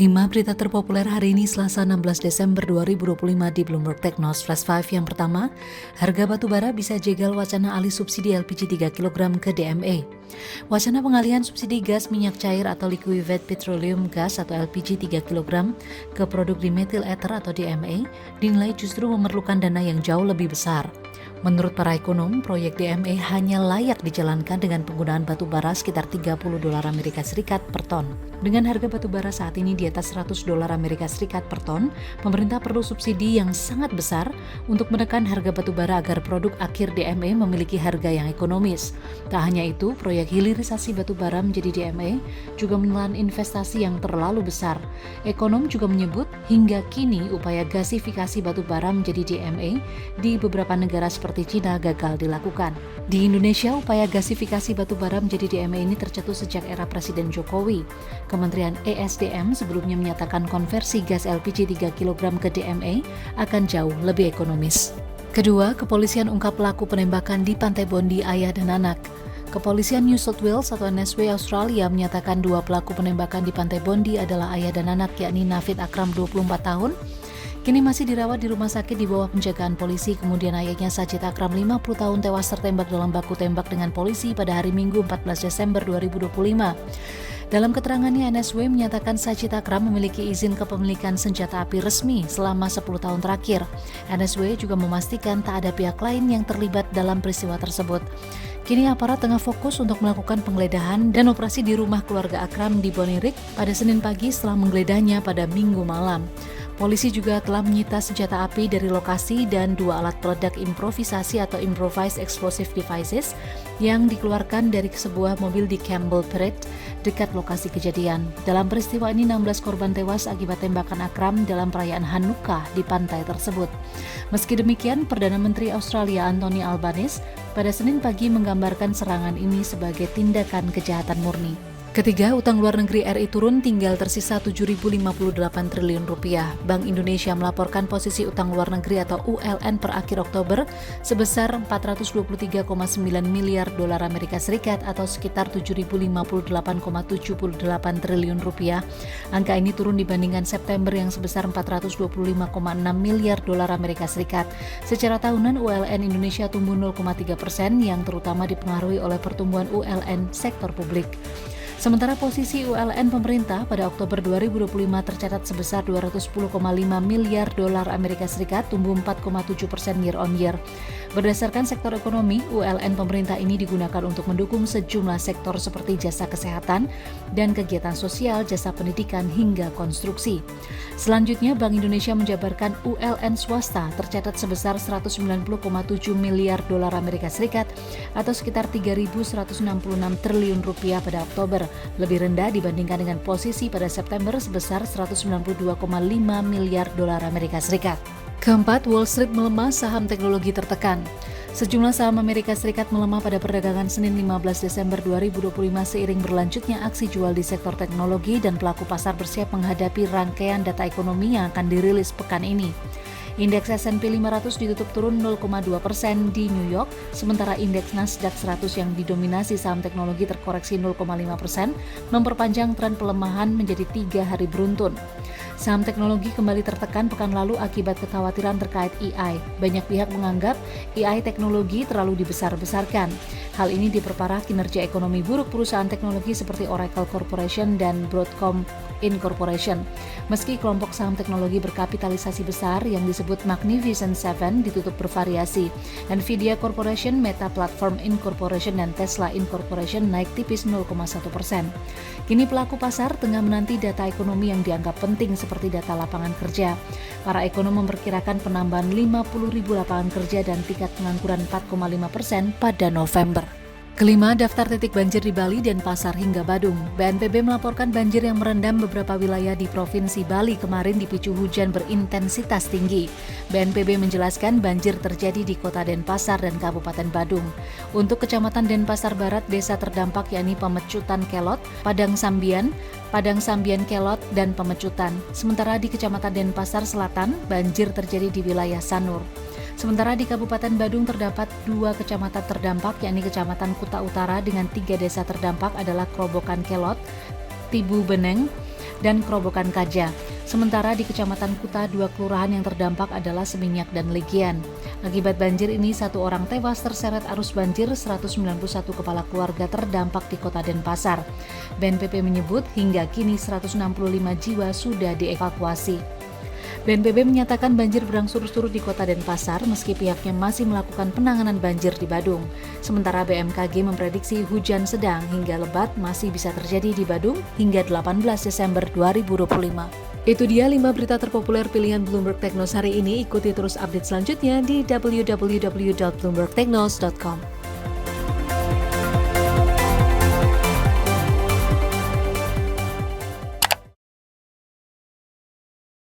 5 berita terpopuler hari ini Selasa 16 Desember 2025 di Bloomberg Technos Flash 5 yang pertama, harga batu bara bisa jegal wacana alih subsidi LPG 3 kg ke DME. Wacana pengalihan subsidi gas minyak cair atau liquefied petroleum gas atau LPG 3 kg ke produk dimethyl ether atau DME dinilai justru memerlukan dana yang jauh lebih besar. Menurut para ekonom, proyek DME hanya layak dijalankan dengan penggunaan batu bara sekitar $30 per ton. Dengan harga batu bara saat ini di atas $100 per ton, pemerintah perlu subsidi yang sangat besar untuk menekan harga batu bara agar produk akhir DME memiliki harga yang ekonomis. Tak hanya itu, proyek hilirisasi batu bara menjadi DME juga menelan investasi yang terlalu besar. Ekonom juga menyebut hingga kini upaya gasifikasi batu bara menjadi DME di beberapa negara seperti Cina gagal dilakukan. Di Indonesia, upaya gasifikasi batu bara menjadi DME ini tercetus sejak era Presiden Jokowi. Kementerian ESDM sebelumnya menyatakan konversi gas LPG 3 kg ke DME akan jauh lebih ekonomis. Kedua, kepolisian ungkap pelaku penembakan di Pantai Bondi ayah dan anak. Kepolisian New South Wales atau NSW Australia menyatakan dua pelaku penembakan di Pantai Bondi adalah ayah dan anak, yakni Navid Akram 24 tahun, kini masih dirawat di rumah sakit di bawah penjagaan polisi. Kemudian ayahnya Sajid Akram 50 tahun tewas tertembak dalam baku tembak dengan polisi pada hari Minggu 14 Desember 2025. Dalam keterangannya, NSW menyatakan Sajid Akram memiliki izin kepemilikan senjata api resmi selama 10 tahun terakhir. NSW juga memastikan tak ada pihak lain yang terlibat dalam peristiwa tersebut. Kini aparat tengah fokus untuk melakukan penggeledahan dan operasi di rumah keluarga Akram di Bonirik pada Senin pagi setelah menggeledahnya pada Minggu malam. Polisi juga telah menyita senjata api dari lokasi dan dua alat peledak improvisasi atau improvised explosive devices yang dikeluarkan dari sebuah mobil di Campbell Parade dekat lokasi kejadian. Dalam peristiwa ini 16 korban tewas akibat tembakan Akram dalam perayaan Hanukkah di pantai tersebut. Meski demikian, Perdana Menteri Australia Anthony Albanese pada Senin pagi menggambarkan serangan ini sebagai tindakan kejahatan murni. Ketiga, utang luar negeri RI turun tinggal tersisa Rp7.058 triliun. Bank Indonesia melaporkan posisi utang luar negeri atau ULN per akhir Oktober sebesar $423,9 miliar atau sekitar Rp7.058,78 triliun. Angka ini turun dibandingkan September yang sebesar $425,6 miliar. Secara tahunan ULN Indonesia tumbuh 0,3% yang terutama dipengaruhi oleh pertumbuhan ULN sektor publik. Sementara posisi ULN pemerintah pada Oktober 2025 tercatat sebesar $210,5 miliar, tumbuh 4,7% year on year. Berdasarkan sektor ekonomi, ULN pemerintah ini digunakan untuk mendukung sejumlah sektor seperti jasa kesehatan dan kegiatan sosial, jasa pendidikan hingga konstruksi. Selanjutnya, Bank Indonesia menjabarkan ULN swasta tercatat sebesar $190,7 miliar atau sekitar Rp3.166 triliun pada Oktober, lebih rendah dibandingkan dengan posisi pada September sebesar $192,5 miliar. Keempat, Wall Street melemah, saham teknologi tertekan. Sejumlah saham Amerika Serikat melemah pada perdagangan Senin 15 Desember 2025 seiring berlanjutnya aksi jual di sektor teknologi dan pelaku pasar bersiap menghadapi rangkaian data ekonomi yang akan dirilis pekan ini. Indeks S&P 500 ditutup turun 0,2% di New York, sementara indeks Nasdaq 100 yang didominasi saham teknologi terkoreksi 0,5%, memperpanjang tren pelemahan menjadi 3 hari beruntun. Saham teknologi kembali tertekan pekan lalu akibat kekhawatiran terkait AI. Banyak pihak menganggap AI teknologi terlalu dibesar-besarkan. Hal ini diperparah kinerja ekonomi buruk perusahaan teknologi seperti Oracle Corporation dan Broadcom Incorporation. Meski kelompok saham teknologi berkapitalisasi besar yang disebut Magnificent Seven ditutup bervariasi, Nvidia Corporation, Meta Platform Incorporation, dan Tesla Incorporation naik tipis 0,1%. Kini pelaku pasar tengah menanti data ekonomi yang dianggap penting seperti data lapangan kerja. Para ekonom memperkirakan penambahan 50.000 lapangan kerja dan tingkat pengangguran 4,5% pada November. Kelima, daftar titik banjir di Bali dan Pasar hingga Badung. BNPB melaporkan banjir yang merendam beberapa wilayah di Provinsi Bali kemarin dipicu hujan berintensitas tinggi. BNPB menjelaskan banjir terjadi di Kota Denpasar dan Kabupaten Badung. Untuk Kecamatan Denpasar Barat, desa terdampak yakni Pemecutan Kelot, Padang Sambian Kelot, dan Pemecutan. Sementara di Kecamatan Denpasar Selatan, banjir terjadi di wilayah Sanur. Sementara di Kabupaten Badung terdapat 2 kecamatan terdampak, yakni Kecamatan Kuta Utara dengan 3 desa terdampak adalah Kerobokan Kelot, Tibu Beneng, dan Kerobokan Kaja. Sementara di Kecamatan Kuta, 2 kelurahan yang terdampak adalah Seminyak dan Legian. Akibat banjir ini, 1 orang tewas terseret arus banjir, 191 kepala keluarga terdampak di Kota Denpasar. BNPB menyebut hingga kini 165 jiwa sudah dievakuasi. BNPB menyatakan banjir berangsur surut di Kota Denpasar meski pihaknya masih melakukan penanganan banjir di Badung. Sementara BMKG memprediksi hujan sedang hingga lebat masih bisa terjadi di Badung hingga 18 Desember 2025. Itu dia 5 berita terpopuler pilihan Bloomberg Technos hari ini. Ikuti terus update selanjutnya di www.bloombergtechnos.com.